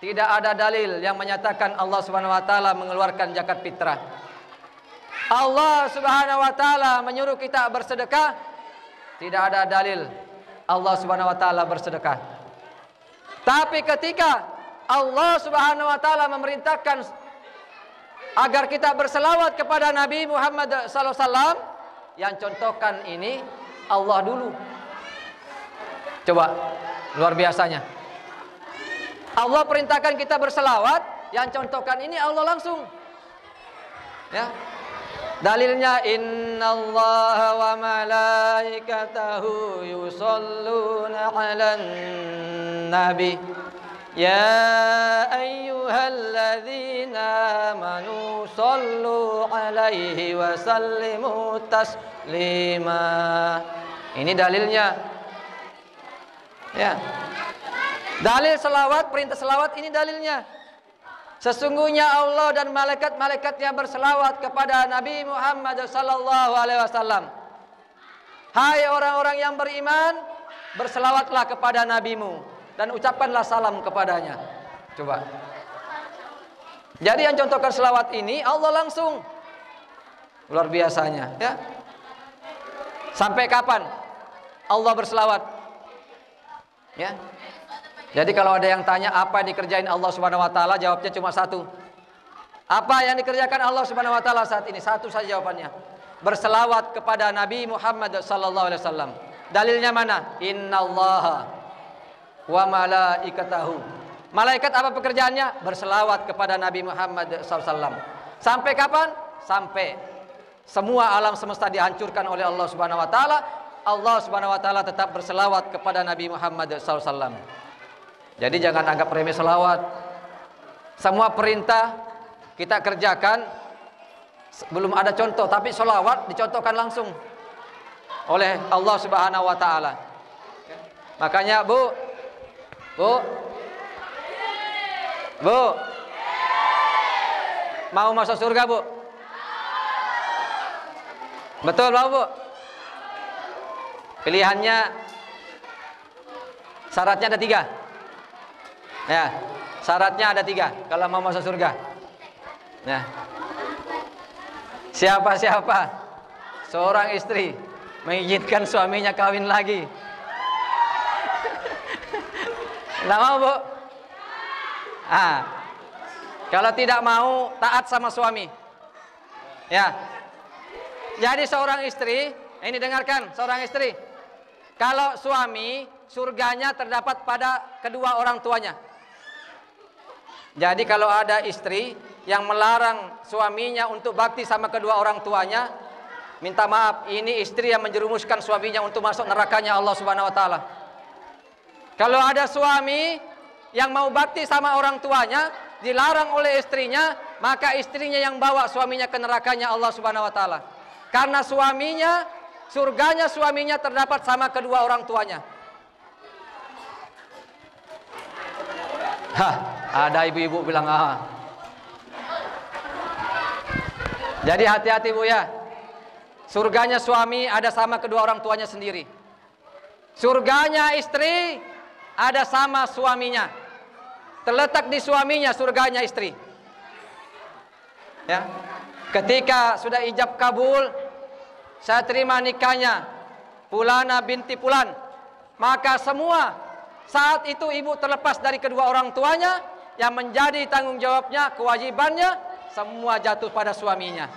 tidak ada dalil yang menyatakan Allah Subhanahu wa taala mengeluarkan zakat fitrah. Allah Subhanahu wa taala menyuruh kita bersedekah, tidak ada dalil Allah Subhanahu wa taala bersedekah. Tapi ketika Allah Subhanahu wa taala memerintahkan agar kita berselawat kepada Nabi Muhammad sallallahu alaihi wasallam, yang contohkan ini Allah dulu. Coba, luar biasanya. Allah perintahkan kita berselawat, yang contohkan ini Allah langsung. Ya. Dalilnya innallaha wa malaikatahu yusholluna 'alan nabi ya ayyuhalladzina amanu shollu 'alaihi wa sallimu taslima. Ini dalilnya. Ya. Dalil selawat, perintah selawat ini dalilnya. Sesungguhnya Allah dan malaikat-malaikatnya berselawat kepada Nabi Muhammad sallallahu alaihi wasallam. Hai orang-orang yang beriman, berselawatlah kepada nabimu dan ucapkanlah salam kepadanya. Coba. Jadi yang contohkan selawat ini Allah langsung. Luar biasanya, ya. Sampai kapan Allah berselawat? Ya. Jadi kalau ada yang tanya apa yang dikerjain Allah Subhanahu wa taala, jawabnya cuma satu. Apa yang dikerjakan Allah Subhanahu wa taala saat ini? Satu saja jawabannya. Berselawat kepada Nabi Muhammad sallallahu alaihi wasallam. Dalilnya mana? Innallaha wa malaikatahu. Malaikat apa pekerjaannya? Berselawat kepada Nabi Muhammad sallallahu alaihi wasallam. Sampai kapan? Sampai semua alam semesta dihancurkan oleh Allah Subhanahu wa taala, Allah Subhanahu wa taala tetap berselawat kepada Nabi Muhammad sallallahu alaihi wasallam. Jadi jangan anggap remeh selawat. Semua perintah kita kerjakan belum ada contoh, tapi selawat dicontohkan langsung oleh Allah Subhanahu wa taala. Makanya Bu, mau masuk surga Bu? Betul Bu? Pilihannya syaratnya ada 3. Ya, syaratnya ada 3 kalau mau masuk surga. Nah, siapa seorang istri mengizinkan suaminya kawin lagi. Nggak mau Bu? Kalau tidak mau taat sama suami. Ya. Jadi seorang istri, ini dengarkan, seorang istri, kalau suami surganya terdapat pada kedua orang tuanya. Jadi kalau ada istri yang melarang suaminya untuk bakti sama kedua orang tuanya, minta maaf, ini istri yang menjerumuskan suaminya untuk masuk nerakanya Allah Subhanahu wa taala. Kalau ada suami yang mau bakti sama orang tuanya, dilarang oleh istrinya, maka istrinya yang bawa suaminya ke nerakanya Allah Subhanahu wa taala. Karena suaminya, surganya suaminya terdapat sama kedua orang tuanya. Hah, ada ibu-ibu bilang Jadi hati-hati Bu ya. Surganya suami ada sama kedua orang tuanya sendiri. Surganya istri ada sama suaminya. Terletak di suaminya surganya istri. Ya. Ketika sudah ijab kabul, saya terima nikahnya Fulana binti Fulan, maka semua saat itu ibu terlepas dari kedua orang tuanya, yang menjadi tanggung jawabnya, kewajibannya semua jatuh pada suaminya.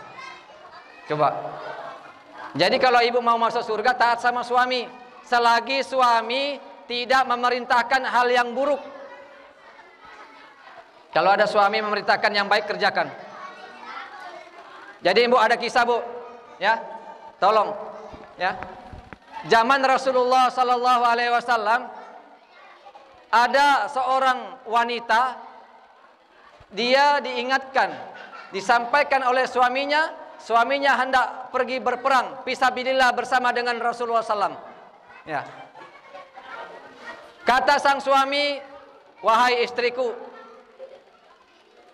Coba. Jadi kalau ibu mau masuk surga, taat sama suami, selagi suami tidak memerintahkan hal yang buruk. Kalau ada suami memerintahkan yang baik, kerjakan. Jadi ibu ada kisah Bu, ya, tolong, ya. Zaman Rasulullah Sallallahu Alaihi Wasallam ada seorang wanita, dia diingatkan, disampaikan oleh suaminya, suaminya hendak pergi berperang fisabilillah bersama dengan Rasulullah SAW. Ya. Kata sang suami, wahai istriku,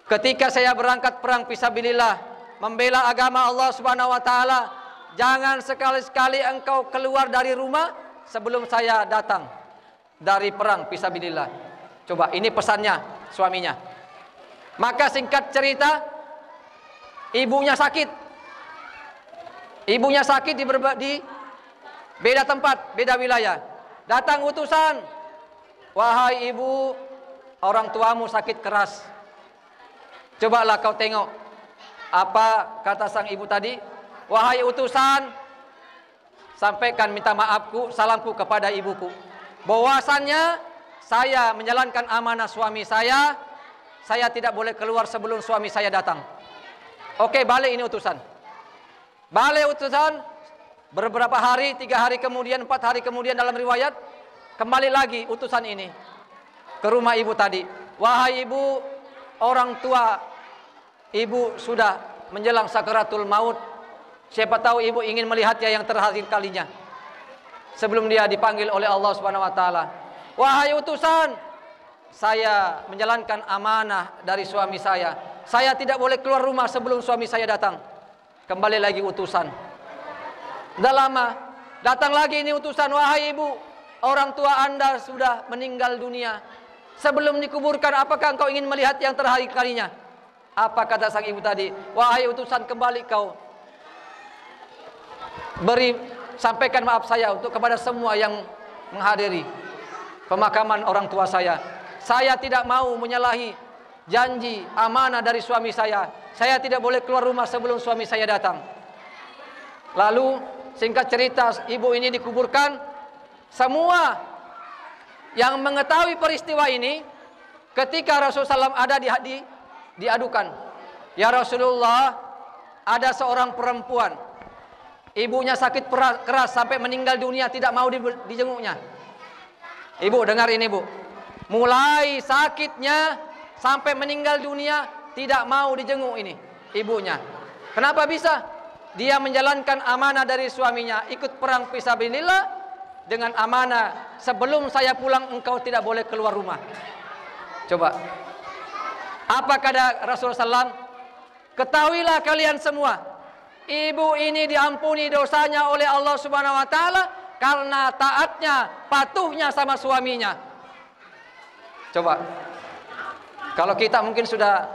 ketika saya berangkat perang fisabilillah, membela agama Allah Subhanahu wa taala, jangan sekali-sekali engkau keluar dari rumah sebelum saya datang dari perang fisabilillah. Coba, ini pesannya suaminya. Maka singkat cerita, ibunya sakit. Ibunya sakit di beda tempat, beda wilayah. Datang utusan, wahai ibu, orang tuamu sakit keras. Cobalah kau tengok. Apa kata sang ibu tadi? Wahai utusan, sampaikan minta maafku, salamku kepada ibuku. Bahwasannya saya menjalankan amanah suami saya tidak boleh keluar sebelum suami saya datang. Oke, balik ini utusan. Balik utusan, beberapa hari, 3 hari kemudian, 4 hari kemudian dalam riwayat, kembali lagi utusan ini ke rumah ibu tadi. Wahai ibu, orang tua ibu sudah menjelang sakaratul maut. Siapa tahu ibu ingin melihatnya yang terakhir kalinya sebelum dia dipanggil oleh Allah Subhanahu wa taala. Wahai utusan, saya menjalankan amanah dari suami saya. Saya tidak boleh keluar rumah sebelum suami saya datang. Kembali lagi utusan. Sudah lama, datang lagi ini utusan. Wahai ibu, orang tua anda sudah meninggal dunia. Sebelum dikuburkan, apakah engkau ingin melihat yang terakhir kalinya? Apa kata sang ibu tadi? Wahai utusan, kembali kau sampaikan maaf saya untuk kepada semua yang menghadiri pemakaman orang tua saya. Saya tidak mau menyalahi janji amanah dari suami saya. Saya tidak boleh keluar rumah sebelum suami saya datang. Lalu singkat cerita, ibu ini dikuburkan. Semua yang mengetahui peristiwa ini, ketika Rasulullah SAW ada diadukan, ya Rasulullah, ada seorang perempuan, ibunya sakit keras sampai meninggal dunia, tidak mau dijenguknya. Ibu dengar ini Bu, mulai sakitnya sampai meninggal dunia tidak mau dijenguk ini ibunya. Kenapa bisa? Dia menjalankan amanah dari suaminya, ikut perang fisabilillah dengan amanah. Sebelum saya pulang engkau tidak boleh keluar rumah. Coba, apa kata Rasulullah SAW? Ketahuilah kalian semua, ibu ini diampuni dosanya oleh Allah Subhanahu wa taala karena taatnya, patuhnya sama suaminya. Coba, kalau kita mungkin sudah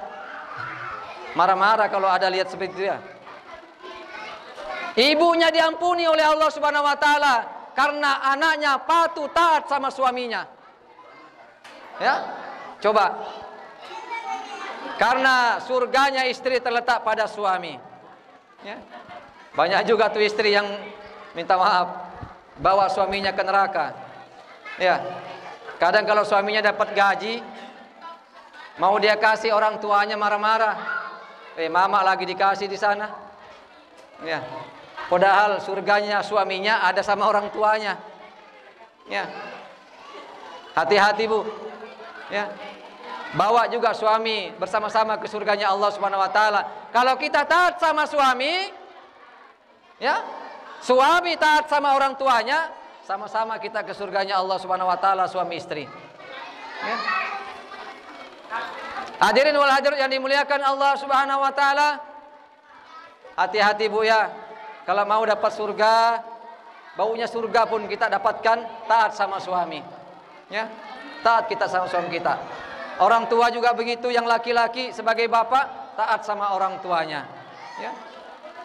marah-marah kalau ada lihat seperti itu ya. Ibunya diampuni oleh Allah Subhanahu wa taala karena anaknya patuh taat sama suaminya. Ya. Coba. Karena surganya istri terletak pada suami. Ya. Banyak juga tuh istri yang minta maaf, bawa suaminya ke neraka. Ya. Kadang kalau suaminya dapat gaji, mau dia kasih orang tuanya marah-marah. Mama lagi dikasih di sana. Ya. Padahal surganya suaminya ada sama orang tuanya. Ya. Hati-hati Bu. Ya. Bawa juga suami bersama-sama ke surganya Allah Subhanahu wa taala. Kalau kita taat sama suami, ya, suami taat sama orang tuanya, sama-sama kita ke surganya Allah Subhanahu wa taala, suami istri. Ya. Hadirin wal hadirat yang dimuliakan Allah Subhanahu wa taala, hati-hati Bu ya. Kalau mau dapat surga, baunya surga pun kita dapatkan taat sama suami. Ya. Taat kita sama suami kita. Orang tua juga begitu, yang laki-laki sebagai bapak taat sama orang tuanya. Ya.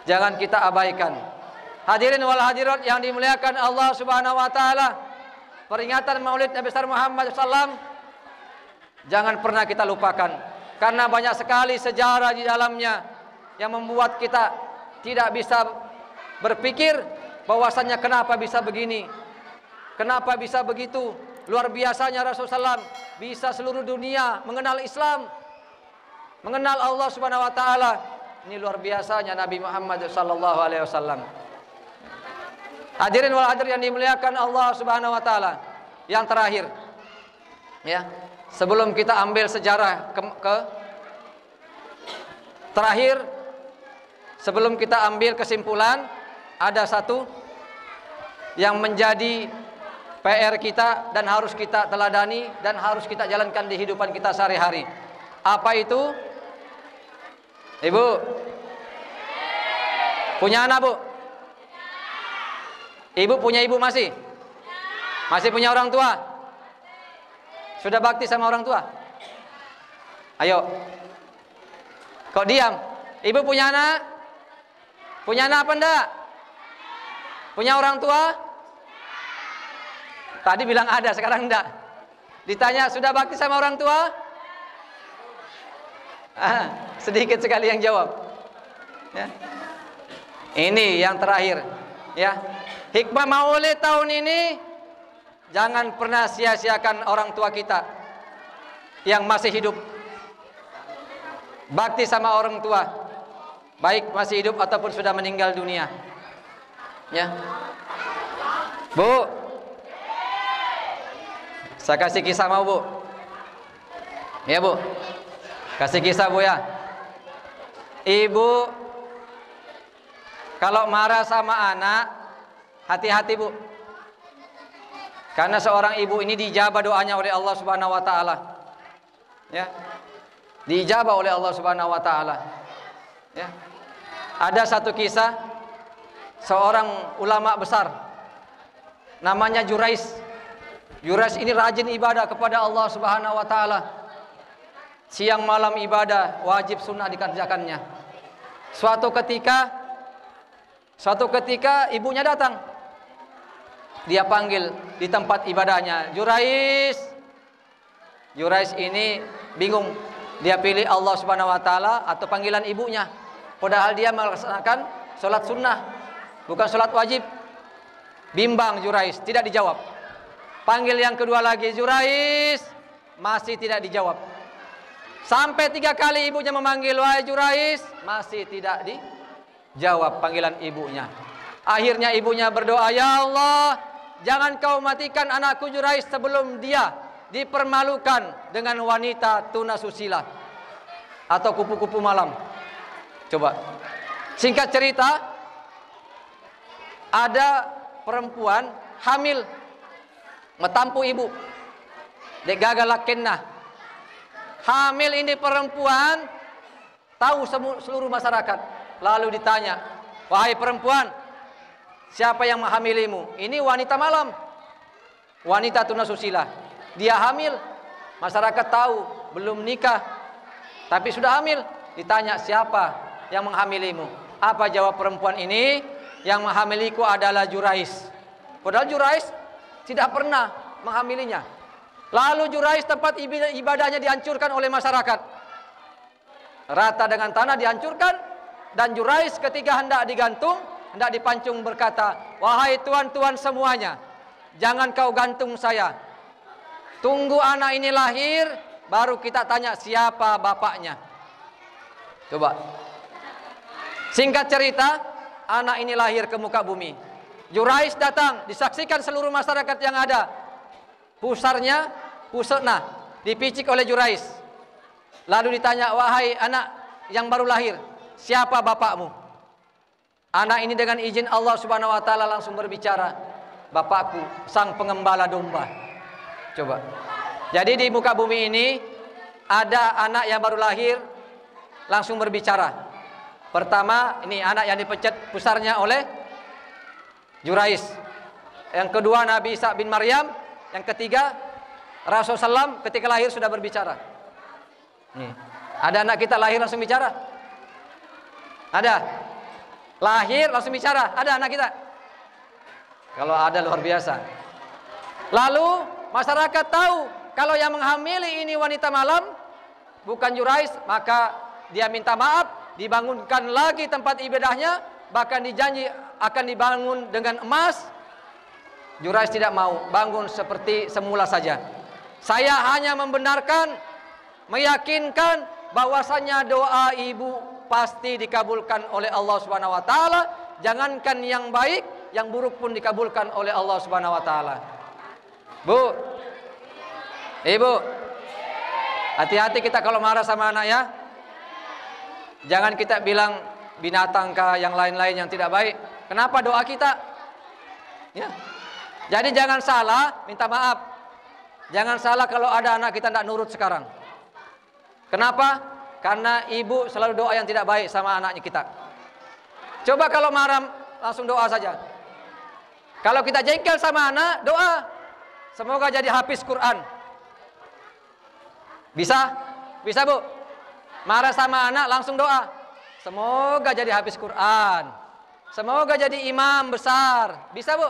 Jangan kita abaikan. Hadirin wal hadirat yang dimuliakan Allah Subhanahu wa taala, peringatan Maulid Nabi besar Muhammad SAW jangan pernah kita lupakan, karena banyak sekali sejarah di dalamnya yang membuat kita tidak bisa berpikir bahwasannya kenapa bisa begini, kenapa bisa begitu. Luar biasanya Rasulullah SAW bisa seluruh dunia mengenal Islam, mengenal Allah Subhanahu wa taala. Ini luar biasanya Nabi Muhammad sallallahu alaihi wasallam. Hadirin wal hadirat yang dimuliakan Allah Subhanahu wa taala. Yang terakhir, ya, sebelum kita ambil sejarah terakhir, sebelum kita ambil kesimpulan, ada satu yang menjadi PR kita dan harus kita teladani dan harus kita jalankan di kehidupan kita sehari-hari. Apa itu? Ibu punya anak, Bu? Ibu punya ibu masih? Masih punya orang tua? Sudah bakti sama orang tua? Ayo. Kok diam? Ibu punya anak? Punya anak apa enggak? Punya orang tua? Tadi bilang ada, sekarang enggak. Ditanya, sudah bakti sama orang tua? Sedikit sekali yang jawab. Ya. Ini yang terakhir. Ya. Hikmah Maulid tahun ini, jangan pernah sia-siakan orang tua kita yang masih hidup. Bakti sama orang tua, baik masih hidup ataupun sudah meninggal dunia. Ya. Bu, saya kasih kisah mau, Bu. Ya, Bu. Kasih kisah, Bu ya. Ibu kalau marah sama anak, hati-hati, Bu. Karena seorang ibu ini dijabah doanya oleh Allah Subhanahu wa taala. Ya. Dijabah oleh Allah Subhanahu wa taala. Ya. Ada satu kisah seorang ulama besar namanya Jurais. Jurais ini rajin ibadah kepada Allah Subhanahu wa taala. Siang malam ibadah, wajib sunnah dikerjakannya. Suatu ketika ibunya datang. Dia panggil di tempat ibadahnya, Jurais. Jurais ini bingung. Dia pilih Allah Subhanahu wa taala atau panggilan ibunya. Padahal dia melaksanakan sholat sunnah, bukan sholat wajib. Bimbang Jurais, tidak dijawab. Panggil yang kedua lagi, Jurais, masih tidak dijawab. Sampai 3 kali ibunya memanggil, wahai Jurais, masih tidak dijawab panggilan ibunya. Akhirnya ibunya berdoa, ya Allah, jangan kau matikan anakku Jurais sebelum dia dipermalukan dengan wanita tunasusila atau kupu-kupu malam. Coba, singkat cerita, ada perempuan hamil metampu ibu, dek gagal lakenna. Hamil ini perempuan, tahu seluruh masyarakat. Lalu ditanya, wahai perempuan, siapa yang menghamilimu? Ini wanita malam, wanita tunasusila. Dia hamil, masyarakat tahu, belum nikah, tapi sudah hamil. Ditanya, siapa yang menghamilimu? Apa jawab perempuan ini? Yang menghamiliku adalah Jurais. Padahal Jurais tidak pernah menghamilinya. Lalu Jurais tempat ibadahnya dihancurkan oleh masyarakat. Rata dengan tanah dihancurkan. Dan Jurais ketika hendak digantung, hendak dipancung berkata, wahai tuan-tuan semuanya, jangan kau gantung saya. Tunggu anak ini lahir, baru kita tanya siapa bapaknya. Coba. Singkat cerita, anak ini lahir ke muka bumi. Jurais datang, disaksikan seluruh masyarakat yang ada. Pusarnya, pusatna, dipicik oleh Jurais. Lalu ditanya, wahai anak yang baru lahir, siapa bapakmu? Anak ini dengan izin Allah Subhanahu wa taala langsung berbicara, bapakku sang pengembala domba. Coba. Jadi di muka bumi ini ada anak yang baru lahir langsung berbicara. Pertama, ini anak yang dipencet pusarnya oleh Jurais. Yang kedua Nabi Isa bin Maryam. Yang ketiga Rasulullah SAW ketika lahir sudah berbicara. Nih, ada anak kita lahir langsung bicara? Ada? Lahir langsung bicara? Ada anak kita? Kalau ada luar biasa. Lalu masyarakat tahu kalau yang menghamili ini wanita malam bukan Jurais, maka dia minta maaf, dibangunkan lagi tempat ibadahnya, bahkan dijanji akan dibangun dengan emas. Jurais tidak mau, bangun seperti semula saja. Saya hanya membenarkan, meyakinkan bahwasanya doa ibu pasti dikabulkan oleh Allah Subhanahu wa taala. Jangankan yang baik, yang buruk pun dikabulkan oleh Allah Subhanahu wa taala. Bu, Ibu, hati-hati kita kalau marah sama anak ya. Jangan kita bilang binatang kah yang lain-lain yang tidak baik. Kenapa doa kita? Ya. Jadi jangan salah minta maaf. Jangan salah kalau ada anak kita tidak nurut sekarang. Kenapa? Karena ibu selalu doa yang tidak baik sama anaknya kita. Coba kalau marah langsung doa saja. Kalau kita jengkel sama anak, doa semoga jadi hafiz Quran. Bisa? Bisa bu? Marah sama anak langsung doa semoga jadi hafiz Quran, semoga jadi imam besar. Bisa bu?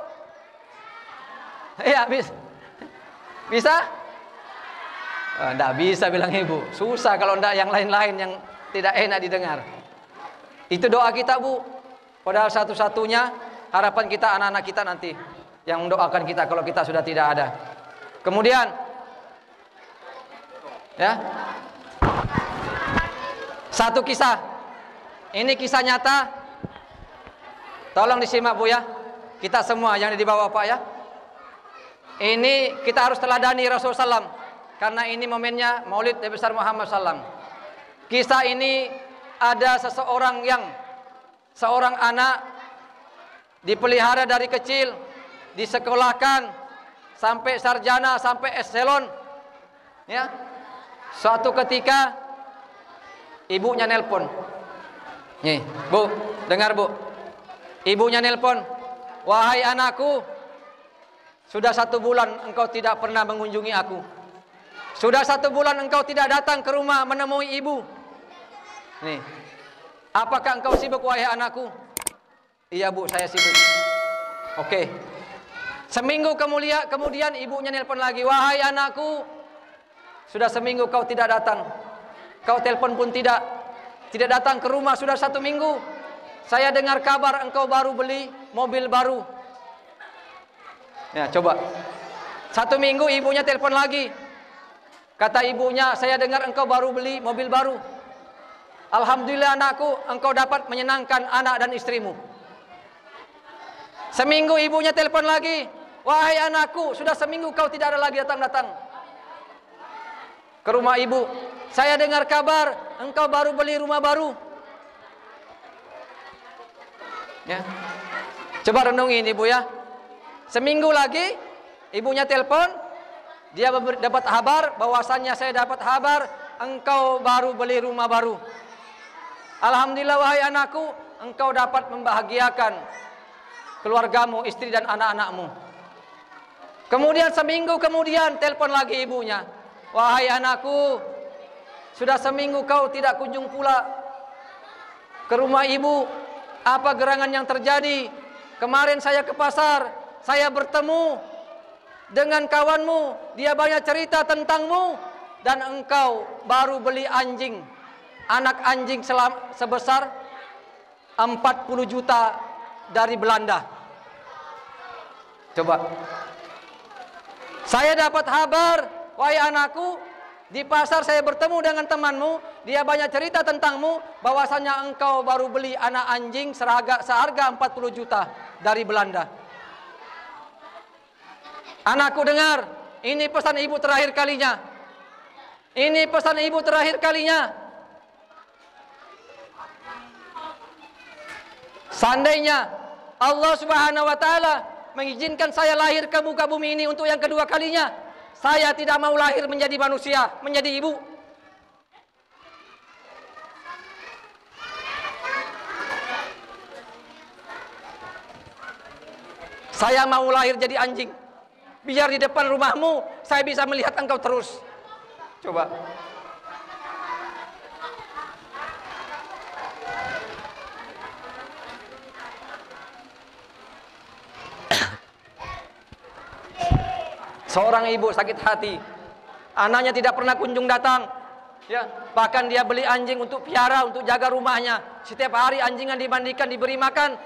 Iya bisa. Bisa? Tidak bisa bilang ibu. Susah kalau tidak yang lain-lain yang tidak enak didengar. Itu doa kita bu. Padahal satu-satunya harapan kita anak-anak kita nanti yang mendoakan kita kalau kita sudah tidak ada. Kemudian ya, satu kisah. Ini kisah nyata. Tolong disimak bu ya. Kita semua yang di bawah Pak ya. Ini kita harus teladani Rasulullah SAW. Karena ini momennya Maulid Nabi besar Muhammad SAW. Kisah ini ada seorang anak dipelihara dari kecil, disekolahkan sampai sarjana, sampai eselon. Ya. Suatu ketika ibunya nelpon. Nih, Bu, dengar Bu. Ibunya nelpon, "Wahai anakku, sudah 1 bulan engkau tidak pernah mengunjungi aku. Sudah 1 bulan engkau tidak datang ke rumah menemui ibu. Nih, apakah engkau sibuk wahai anakku?" "Iya bu, saya sibuk." Oke. Seminggu kemudian ibunya nelpon lagi, "Wahai anakku, sudah seminggu kau tidak datang. Kau telepon pun tidak datang ke rumah sudah 1 minggu. Saya dengar kabar engkau baru beli mobil baru." Ya coba, 1 minggu ibunya telepon lagi. Kata ibunya, "Saya dengar engkau baru beli mobil baru. Alhamdulillah anakku, engkau dapat menyenangkan anak dan istrimu." Seminggu ibunya telepon lagi, "Wahai anakku, sudah seminggu kau tidak ada lagi datang-datang ke rumah ibu. Saya dengar kabar engkau baru beli rumah baru." Ya. Coba renungin ibu ya. Seminggu lagi ibunya telepon. Dia dapat kabar bahwasannya saya dapat kabar engkau baru beli rumah baru. Alhamdulillah wahai anakku, engkau dapat membahagiakan keluargamu, istri dan anak-anakmu. Kemudian seminggu kemudian telepon lagi ibunya. "Wahai anakku, sudah seminggu kau tidak kunjung pula ke rumah ibu. Apa gerangan yang terjadi? Kemarin saya ke pasar, saya bertemu dengan kawanmu, dia banyak cerita tentangmu, dan engkau baru beli anjing, anak anjing sebesar 40 juta dari Belanda." Coba. "Saya dapat kabar, wahai anakku, di pasar saya bertemu dengan temanmu, dia banyak cerita tentangmu, bahwasanya engkau baru beli anak anjing seharga 40 juta dari Belanda. Anakku dengar, ini pesan ibu terakhir kalinya. Ini pesan ibu terakhir kalinya. Seandainya Allah Subhanahu wa taala mengizinkan saya lahir ke muka bumi ini untuk yang kedua kalinya, saya tidak mau lahir menjadi manusia, menjadi ibu. Saya mau lahir jadi anjing. Biar di depan rumahmu saya bisa melihat engkau terus. Coba. Seorang ibu sakit hati, anaknya tidak pernah kunjung datang, ya, bahkan dia beli anjing untuk piara, untuk jaga rumahnya. Setiap hari anjingnya dimandikan, diberi makan.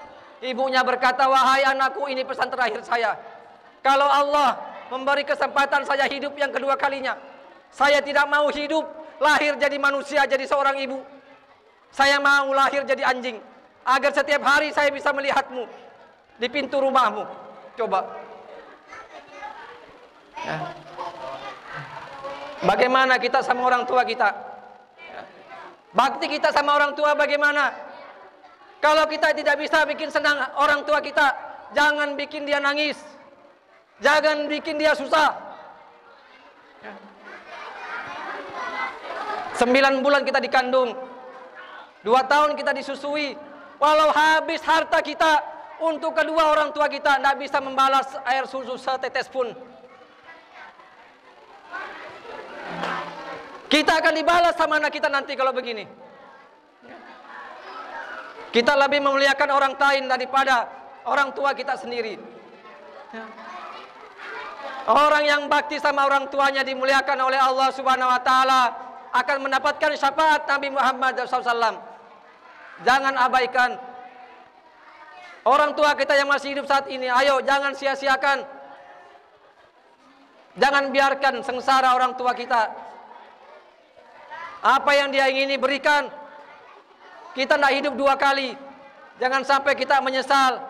Ibunya berkata, wahai anakku, ini pesan terakhir saya. Kalau Allah memberi kesempatan saya hidup yang kedua kalinya, saya tidak mau hidup lahir jadi manusia, jadi seorang ibu. Saya mau lahir jadi anjing, agar setiap hari saya bisa melihatmu di pintu rumahmu. Coba. Ya. Bagaimana kita sama orang tua kita? Bakti kita sama orang tua bagaimana? Kalau kita tidak bisa bikin senang orang tua kita, jangan bikin dia nangis, jangan bikin dia susah. 9 bulan kita dikandung, 2 tahun kita disusui. Walau habis harta kita untuk kedua orang tua kita, tidak bisa membalas air susu setetes pun. Kita akan dibalas sama anak kita nanti kalau begini. Kita lebih memuliakan orang lain daripada orang tua kita sendiri. Orang yang bakti sama orang tuanya dimuliakan oleh Allah Subhanahu wa taala, akan mendapatkan syafaat Nabi Muhammad SAW. Jangan abaikan orang tua kita yang masih hidup saat ini. Ayo, jangan sia-siakan. Jangan biarkan sengsara orang tua kita. Apa yang dia ingini berikan. Kita tidak hidup 2 kali. Jangan sampai kita menyesal.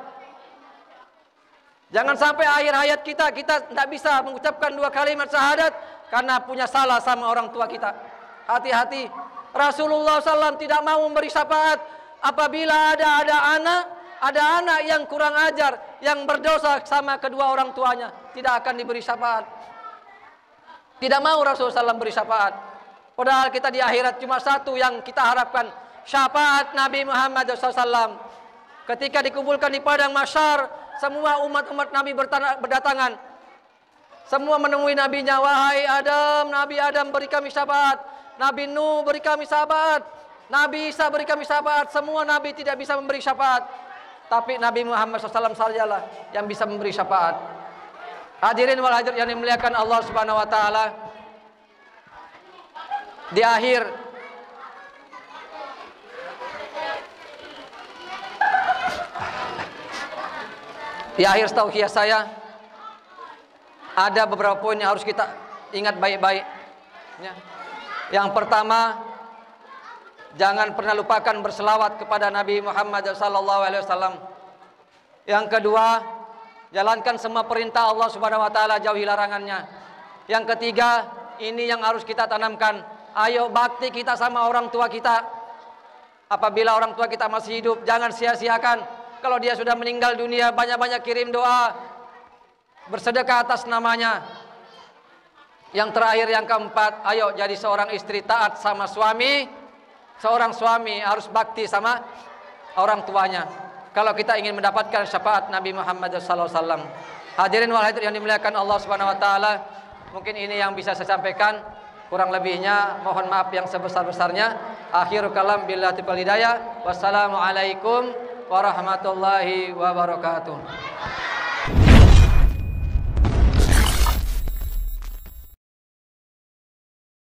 Jangan sampai akhir hayat kita tidak bisa mengucapkan 2 kalimat syahadat karena punya salah sama orang tua kita. Hati-hati. Rasulullah SAW tidak mau memberi syafaat apabila ada anak yang kurang ajar, yang berdosa sama kedua orang tuanya, tidak akan diberi syafaat. Tidak mau Rasulullah SAW beri syafaat. Padahal kita di akhirat cuma satu yang kita harapkan, syafaat Nabi Muhammad SAW. Ketika dikumpulkan di padang mahsyar, semua umat-umat Nabi berdatangan. Semua menemui nabinya, wahai Adam, Nabi Adam beri kami syafaat, Nabi Nuh beri kami syafaat, Nabi Isa beri kami syafaat. Semua nabi tidak bisa memberi syafaat, tapi Nabi Muhammad SAW sajalah yang bisa memberi syafaat. Hadirin wal hadirat yang dimuliakan Allah Subhanahu wa taala. Di akhir tauhiyah saya ada beberapa poin yang harus kita ingat baik-baik. Yang pertama, jangan pernah lupakan berselawat kepada Nabi Muhammad SAW. Yang kedua, jalankan semua perintah Allah Subhanahu wa taala, jauhi larangannya. Yang ketiga, ini yang harus kita tanamkan. Ayo bakti kita sama orang tua kita. Apabila orang tua kita masih hidup, jangan sia-siakan. Kalau dia sudah meninggal dunia, banyak-banyak kirim doa, bersedekah atas namanya. Yang terakhir, yang keempat, ayo jadi seorang istri taat sama suami. Seorang suami harus bakti sama orang tuanya. Kalau kita ingin mendapatkan syafaat Nabi Muhammad SAW. Hadirin wal hadirat yang dimuliakan Allah Subhanahu wa taala, mungkin ini yang bisa saya sampaikan. Kurang lebihnya mohon maaf yang sebesar-besarnya. Akhirul kalam billahi taufiq wal hidayah. Wassalamualaikum warahmatullahi wabarakatuh.